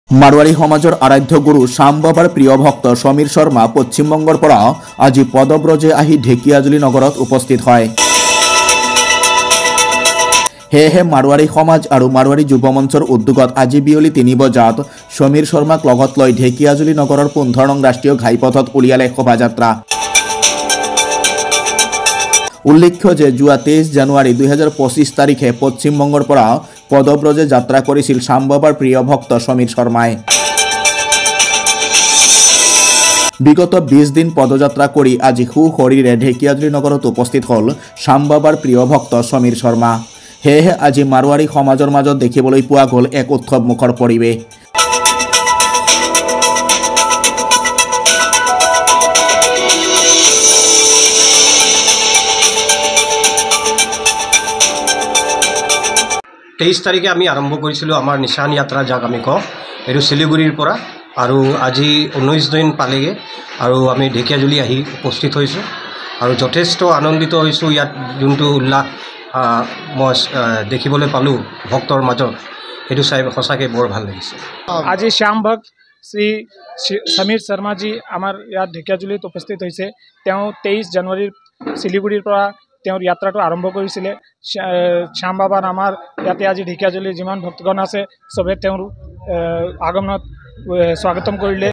মাৰোৱাৰী সমাজৰ আৰাধ্য গুৰু শ্যাম বাবাৰ প্ৰিয় ভক্ত সমীৰ শৰ্মা পশ্চিমবংগৰ পৰা আজি পদব্ৰজে আহি ঢেকিয়াজুলি নগৰত উপস্থিত হয়। সেয়েহে মাৰোৱাৰী সমাজ আৰু মাৰোৱাৰী যুৱ মঞ্চৰ উদ্যোগত আজি বিয়লি ৩ বজাত সমীৰ শৰ্মাক লগত লৈ ঢেকিয়াজুলি নগৰৰ 15 নং ৰাষ্ট্ৰীয় ঘাইপথত উলিয়ালে শোভাযাত্ৰা। উল্লেখ্য যে যোৱা 23 জানুৱাৰী 2025 তাৰিখে পশ্চিমবংগৰ পৰা পদব্ৰজে যাত্ৰা কৰিছিল শ্যাম বাবাৰ প্ৰিয় ভক্ত সমীৰ শৰ্মাই। বিগত 20 দিন পদযাত্ৰা কৰি আজি সুশৰীৰে ঢেকিয়াজুলি নগৰত উপস্থিত হ'ল শ্যাম বাবাৰ প্ৰিয় ভক্ত সমীৰ শৰ্মা। সেয়েহে আজি মাৰোৱাৰী সমাজৰ মাজত দেখিবলৈ পোৱা গ'ল এক উৎসৱমুখৰ পৰিৱেশ। তেইছ তাৰিখে আমি আৰম্ভ কৰিছিলোঁ আমাৰ নিশান যাত্ৰা, যাক আমি কওঁ, এইটো শিলিগুৰিৰ পৰা, আৰু আজি 19 দিন পালেগৈ আৰু আমি ঢেকিয়াজুলি আহি উপস্থিত হৈছোঁ আৰু যথেষ্ট আনন্দিত হৈছোঁ। ইয়াত যোনটো উল্লাস মই দেখিবলৈ পালোঁ ভক্তৰ মাজত, সেইটো চাই সঁচাকৈ বৰ ভাল লাগিছে। আজি শ্যাম ভক্ত শ্ৰী সমীৰ শৰ্মাজী আমাৰ ইয়াত ঢেকিয়াজুলিত উপস্থিত হৈছে। তেওঁ 23 জানুৱাৰীৰ শিলিগুৰিৰ পৰা তেওঁৰ যাত্ৰাটো আৰম্ভ কৰিছিলে। শ্যাম বাবাৰ আমাৰ ইয়াতে আজি ঢেকিয়াজুলিৰ যিমান ভক্তগণ আছে চবে তেওঁৰ আগমনত স্বাগতম কৰিলে।